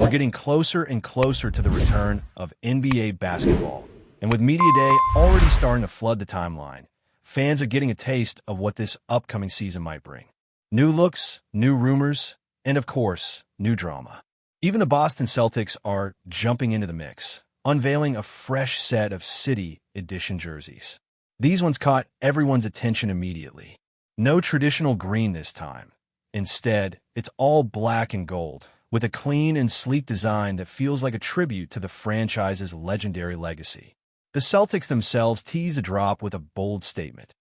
We're getting closer and closer to the return of NBA basketball. And with Media Day already starting to flood the timeline, fans are getting a taste of what this upcoming season might bring. New looks, new rumors, and of course, new drama. Even the Boston Celtics are jumping into the mix, unveiling a fresh set of City Edition jerseys. These ones caught everyone's attention immediately. No traditional green this time. Instead, it's all black and gold, with a clean and sleek design that feels like a tribute to the franchise's legendary legacy. The Celtics themselves tease a drop with a bold statement.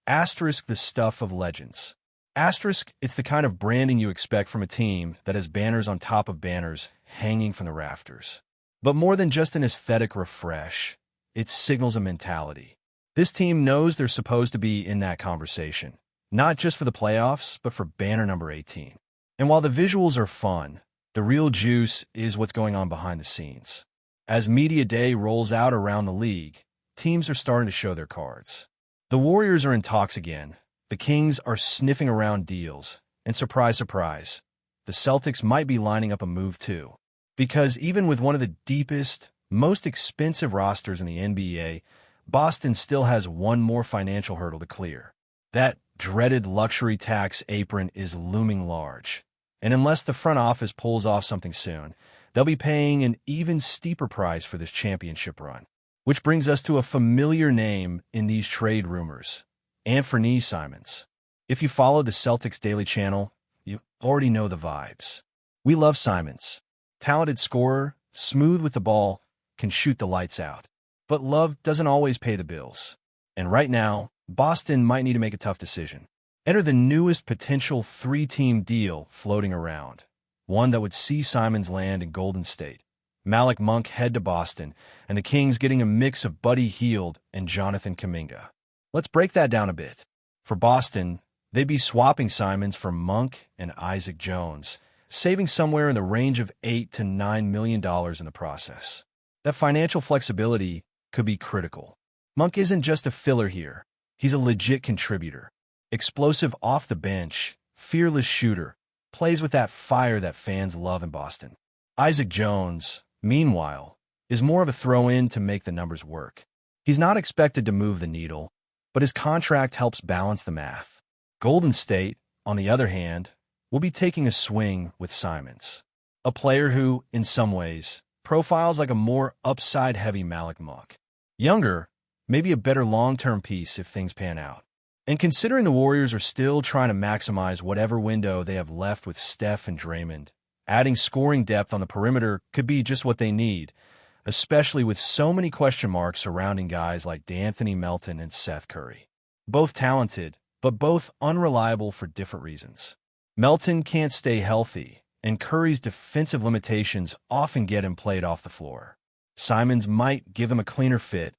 Asterisk the stuff of legends. Asterisk, it's the kind of branding you expect from a team that has banners on top of banners hanging from the rafters. But more than just an aesthetic refresh, it signals a mentality. This team knows they're supposed to be in that conversation, not just for the playoffs, but for banner number 18. And while the visuals are fun, the real juice is what's going on behind the scenes. As Media Day rolls out around the league, teams are starting to show their cards. The Warriors are in talks again, the Kings are sniffing around deals, and surprise, surprise, the Celtics might be lining up a move too. Because even with one of the deepest, most expensive rosters in the NBA, Boston still has one more financial hurdle to clear. That dreaded luxury tax apron is looming large. And unless the front office pulls off something soon, they'll be paying an even steeper price for this championship run. Which brings us to a familiar name in these trade rumors, Anthony Simons. If you follow the Celtics Daily Channel, you already know the vibes. We love Simons. Talented scorer, smooth with the ball, can shoot the lights out. But love doesn't always pay the bills. And right now, Boston might need to make a tough decision. Enter the newest potential three-team deal floating around, one that would see Simons land in Golden State, Malik Monk head to Boston, and the Kings getting a mix of Buddy Hield and Jonathan Kuminga. Let's break that down a bit. For Boston, they'd be swapping Simons for Monk and Isaac Jones, saving somewhere in the range of $8 to $9 million in the process. That financial flexibility could be critical. Monk isn't just a filler here. He's a legit contributor. Explosive off the bench, fearless shooter, plays with that fire that fans love in Boston. Isaac Jones, meanwhile, is more of a throw-in to make the numbers work. He's not expected to move the needle, but his contract helps balance the math. Golden State, on the other hand, will be taking a swing with Simons, a player who, in some ways, profiles like a more upside-heavy Malik Monk. Younger, maybe a better long-term piece if things pan out. And considering the Warriors are still trying to maximize whatever window they have left with Steph and Draymond, adding scoring depth on the perimeter could be just what they need, especially with so many question marks surrounding guys like D'Anthony Melton and Seth Curry. Both talented, but both unreliable for different reasons. Melton can't stay healthy, and Curry's defensive limitations often get him played off the floor. Simons might give him a cleaner fit,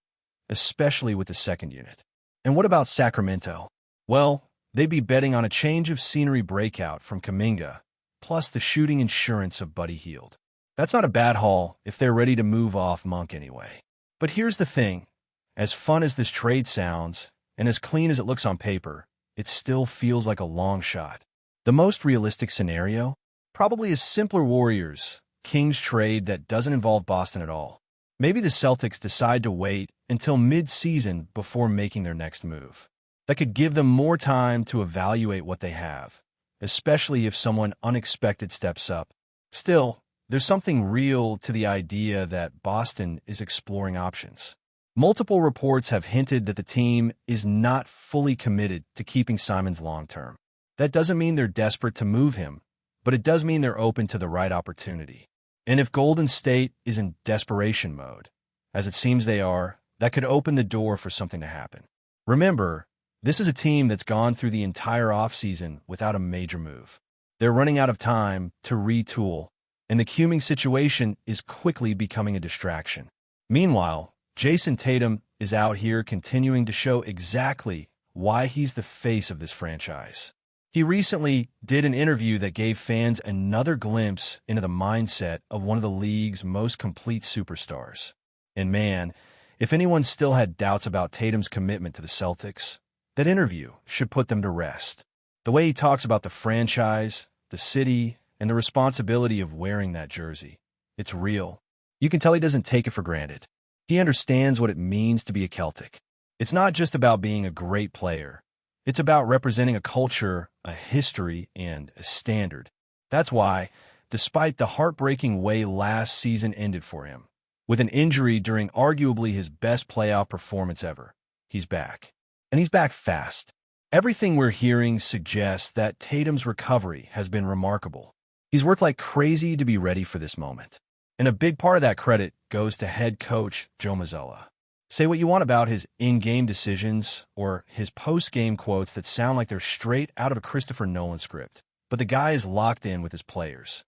especially with the second unit. And what about Sacramento? Well, they'd be betting on a change of scenery breakout from Kuminga, plus the shooting insurance of Buddy Hield. That's not a bad haul if they're ready to move off Monk anyway. But here's the thing. As fun as this trade sounds, and as clean as it looks on paper, it still feels like a long shot. The most realistic scenario? Probably a simpler Warriors-Kings trade that doesn't involve Boston at all. Maybe the Celtics decide to wait until mid-season before making their next move. That could give them more time to evaluate what they have, especially if someone unexpected steps up. Still, there's something real to the idea that Boston is exploring options. Multiple reports have hinted that the team is not fully committed to keeping Simons long-term. That doesn't mean they're desperate to move him, but it does mean they're open to the right opportunity. And if Golden State is in desperation mode, as it seems they are, that could open the door for something to happen. Remember, this is a team that's gone through the entire offseason without a major move. They're running out of time to retool, and the Cumming situation is quickly becoming a distraction. Meanwhile, Jason Tatum is out here continuing to show exactly why he's the face of this franchise. He recently did an interview that gave fans another glimpse into the mindset of one of the league's most complete superstars. And man, if anyone still had doubts about Tatum's commitment to the Celtics, that interview should put them to rest. The way he talks about the franchise, the city, and the responsibility of wearing that jersey. It's real. You can tell he doesn't take it for granted. He understands what it means to be a Celtic. It's not just about being a great player. It's about representing a culture, a history, and a standard. That's why, despite the heartbreaking way last season ended for him, with an injury during arguably his best playoff performance ever, he's back. And he's back fast. Everything we're hearing suggests that Tatum's recovery has been remarkable. He's worked like crazy to be ready for this moment. And a big part of that credit goes to head coach Joe Mazzulla. Say what you want about his in-game decisions or his post-game quotes that sound like they're straight out of a Christopher Nolan script, but the guy is locked in with his players.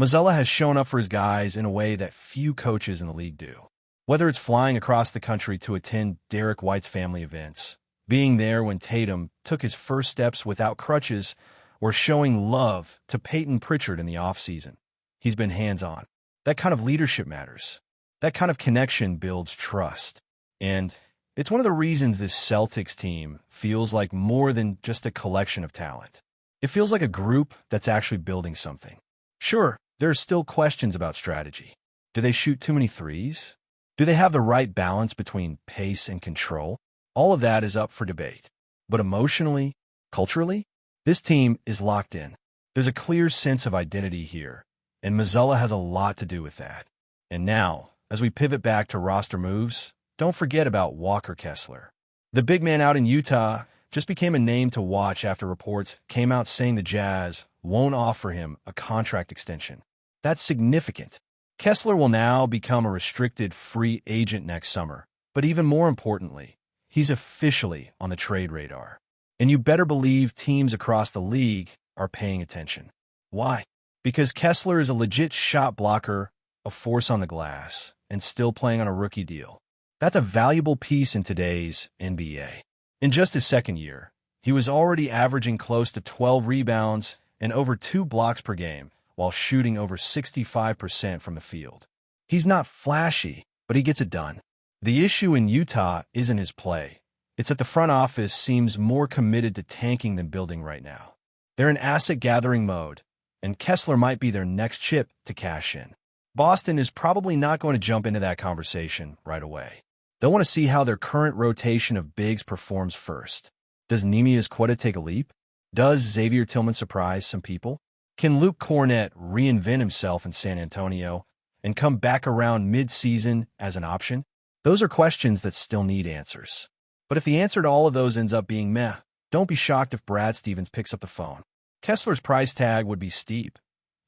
Mazzulla has shown up for his guys in a way that few coaches in the league do. Whether it's flying across the country to attend Derek White's family events, being there when Tatum took his first steps without crutches, or showing love to Peyton Pritchard in the offseason, he's been hands-on. That kind of leadership matters. That kind of connection builds trust. And it's one of the reasons this Celtics team feels like more than just a collection of talent. It feels like a group that's actually building something. Sure, there are still questions about strategy. Do they shoot too many threes? Do they have the right balance between pace and control? All of that is up for debate. But emotionally, culturally, this team is locked in. There's a clear sense of identity here, and Mazzulla has a lot to do with that. And now, as we pivot back to roster moves, don't forget about Walker Kessler. The big man out in Utah just became a name to watch after reports came out saying the Jazz won't offer him a contract extension. That's significant. Kessler will now become a restricted free agent next summer, but even more importantly, he's officially on the trade radar. And you better believe teams across the league are paying attention. Why? Because Kessler is a legit shot blocker, a force on the glass, and still playing on a rookie deal. That's a valuable piece in today's NBA. In just his second year, he was already averaging close to 12 rebounds and over 2 blocks per game while shooting over 65% from the field. He's not flashy, but he gets it done. The issue in Utah isn't his play. It's that the front office seems more committed to tanking than building right now. They're in asset-gathering mode, and Kessler might be their next chip to cash in. Boston is probably not going to jump into that conversation right away. They'll want to see how their current rotation of bigs performs first. Does Neemias Queta take a leap? Does Xavier Tillman surprise some people? Can Luke Kornet reinvent himself in San Antonio and come back around mid-season as an option? Those are questions that still need answers. But if the answer to all of those ends up being meh, don't be shocked if Brad Stevens picks up the phone. Kessler's price tag would be steep,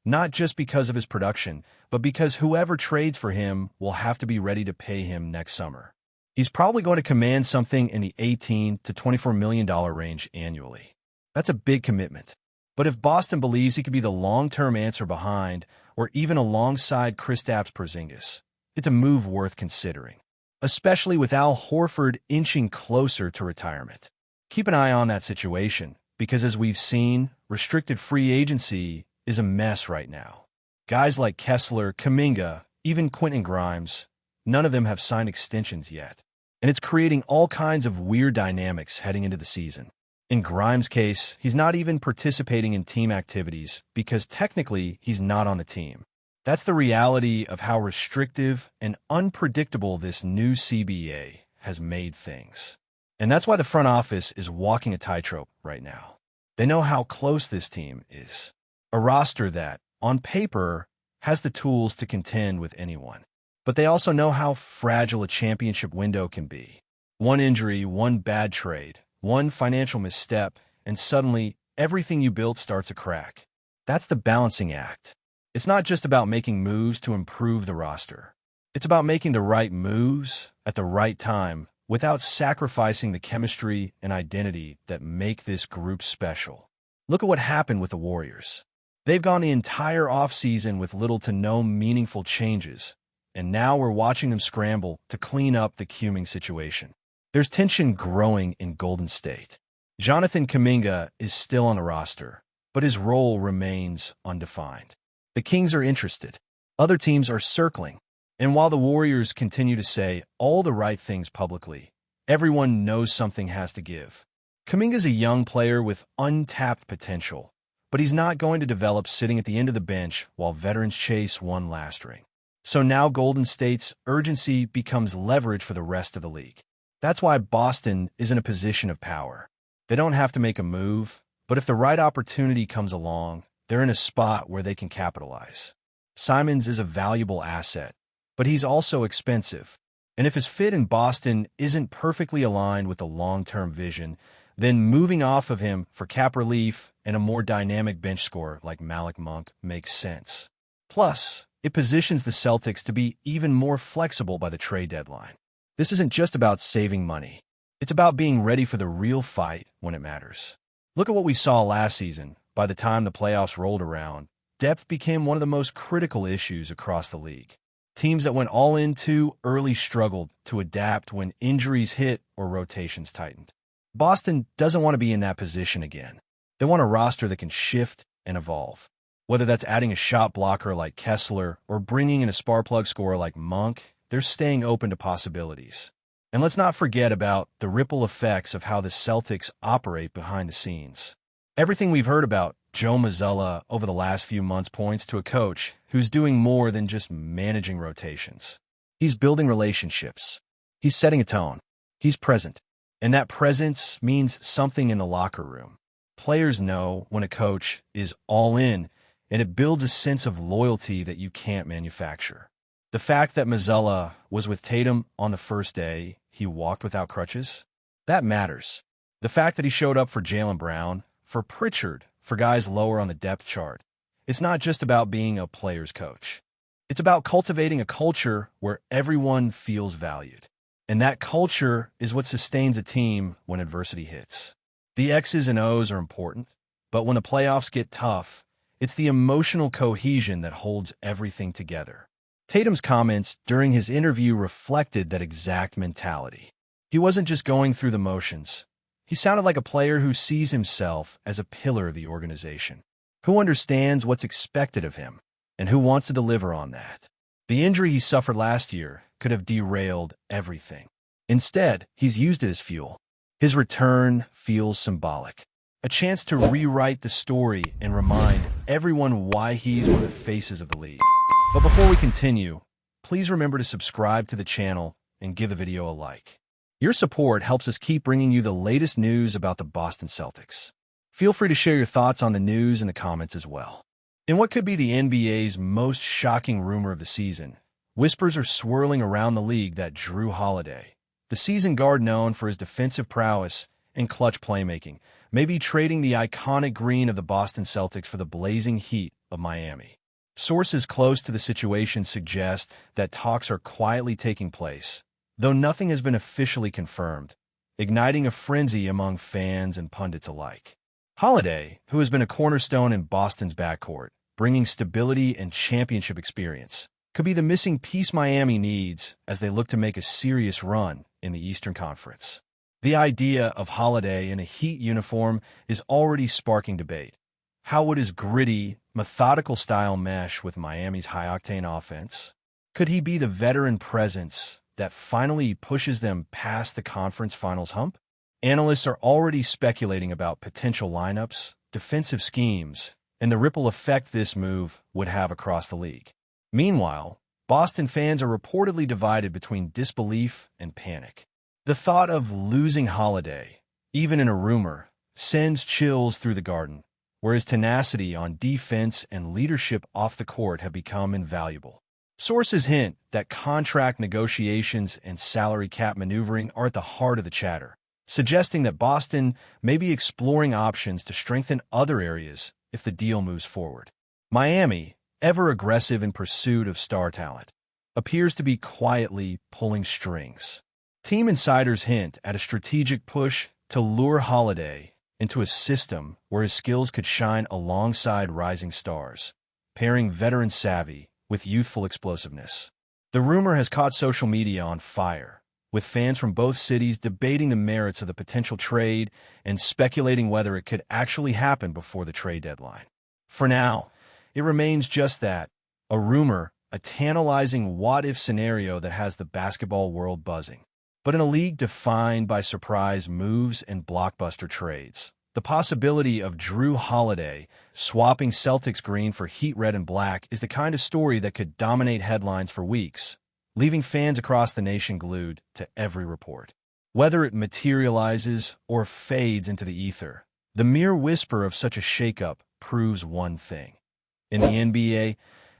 not just because of his production, but because whoever trades for him will have to be ready to pay him next summer. He's probably going to command something in the $18 to $24 million range annually. That's a big commitment. But if Boston believes he could be the long-term answer behind, or even alongside Kristaps Porzingis, it's a move worth considering, especially with Al Horford inching closer to retirement. Keep an eye on that situation, because as we've seen, restricted free agency is a mess right now. Guys like Kessler, Kuminga, even Quentin Grimes, none of them have signed extensions yet. And it's creating all kinds of weird dynamics heading into the season. In Grimes' case, he's not even participating in team activities because technically he's not on the team. That's the reality of how restrictive and unpredictable this new CBA has made things. And that's why the front office is walking a tightrope right now. They know how close this team is. A roster that, on paper, has the tools to contend with anyone. But they also know how fragile a championship window can be. One injury, one bad trade, one financial misstep, and suddenly everything you built starts to crack. That's the balancing act. It's not just about making moves to improve the roster. It's about making the right moves at the right time without sacrificing the chemistry and identity that make this group special. Look at what happened with the Warriors. They've gone the entire offseason with little to no meaningful changes, and now we're watching them scramble to clean up the Cumming situation. There's tension growing in Golden State. Jonathan Kuminga is still on the roster, but his role remains undefined. The Kings are interested. Other teams are circling. And while the Warriors continue to say all the right things publicly, everyone knows something has to give. Kuminga's a young player with untapped potential, but he's not going to develop sitting at the end of the bench while veterans chase one last ring. So now Golden State's urgency becomes leverage for the rest of the league. That's why Boston is in a position of power. They don't have to make a move, but if the right opportunity comes along, they're in a spot where they can capitalize. Simons is a valuable asset, but he's also expensive. And if his fit in Boston isn't perfectly aligned with the long-term vision, then moving off of him for cap relief and a more dynamic bench scorer like Malik Monk makes sense. Plus, it positions the Celtics to be even more flexible by the trade deadline. This isn't just about saving money. It's about being ready for the real fight when it matters. Look at what we saw last season. By the time the playoffs rolled around, depth became one of the most critical issues across the league. Teams that went all in too early struggled to adapt when injuries hit or rotations tightened. Boston doesn't want to be in that position again. They want a roster that can shift and evolve. Whether that's adding a shot blocker like Kessler or bringing in a spark plug scorer like Monk, they're staying open to possibilities. And let's not forget about the ripple effects of how the Celtics operate behind the scenes. Everything we've heard about Joe Mazzulla over the last few months points to a coach who's doing more than just managing rotations. He's building relationships. He's setting a tone. He's present. And that presence means something in the locker room. Players know when a coach is all in, and it builds a sense of loyalty that you can't manufacture. The fact that Mazzulla was with Tatum on the first day he walked without crutches, that matters. The fact that he showed up for Jaylen Brown, for Pritchard, for guys lower on the depth chart, it's not just about being a player's coach. It's about cultivating a culture where everyone feels valued. And that culture is what sustains a team when adversity hits. The X's and O's are important, but when the playoffs get tough, it's the emotional cohesion that holds everything together. Tatum's comments during his interview reflected that exact mentality. He wasn't just going through the motions. He sounded like a player who sees himself as a pillar of the organization, who understands what's expected of him, and who wants to deliver on that. The injury he suffered last year could have derailed everything. Instead, he's used it as fuel. His return feels symbolic. A chance to rewrite the story and remind everyone why he's one of the faces of the league. But before we continue, please remember to subscribe to the channel and give the video a like. Your support helps us keep bringing you the latest news about the Boston Celtics. Feel free to share your thoughts on the news in the comments as well. In what could be the NBA's most shocking rumor of the season, whispers are swirling around the league that JRUE Holiday, the seasoned guard known for his defensive prowess and clutch playmaking, may be trading the iconic green of the Boston Celtics for the blazing heat of Miami. Sources close to the situation suggest that talks are quietly taking place, though nothing has been officially confirmed, igniting a frenzy among fans and pundits alike. Holiday, who has been a cornerstone in Boston's backcourt, bringing stability and championship experience, could be the missing piece Miami needs as they look to make a serious run in the Eastern Conference. The idea of Holiday in a Heat uniform is already sparking debate. How would his gritty, methodical style mesh with Miami's high-octane offense? Could he be the veteran presence that finally pushes them past the conference finals hump? Analysts are already speculating about potential lineups, defensive schemes, and the ripple effect this move would have across the league. Meanwhile, Boston fans are reportedly divided between disbelief and panic. The thought of losing Holiday, even in a rumor, sends chills through the garden, where his tenacity on defense and leadership off the court have become invaluable. Sources hint that contract negotiations and salary cap maneuvering are at the heart of the chatter, suggesting that Boston may be exploring options to strengthen other areas if the deal moves forward. Miami, ever aggressive in pursuit of star talent, appears to be quietly pulling strings. Team insiders hint at a strategic push to lure Holiday into a system where his skills could shine alongside rising stars, pairing veteran savvy with youthful explosiveness. The rumor has caught social media on fire, with fans from both cities debating the merits of the potential trade and speculating whether it could actually happen before the trade deadline. For now, it remains just that, a rumor, a tantalizing what-if scenario that has the basketball world buzzing. But in a league defined by surprise moves and blockbuster trades, The possibility of Jrue Holiday swapping Celtics green for Heat red and black is the kind of story that could dominate headlines for weeks, leaving fans across the nation glued to every report. Whether it materializes or fades into the ether, the mere whisper of such a shakeup proves one thing. In the NBA,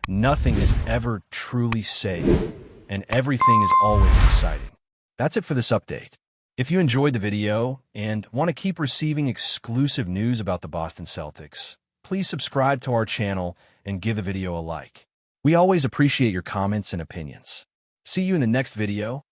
nothing is ever truly safe, and everything is always exciting. That's it for this update. If you enjoyed the video and want to keep receiving exclusive news about the Boston Celtics, please subscribe to our channel and give the video a like. We always appreciate your comments and opinions. See you in the next video.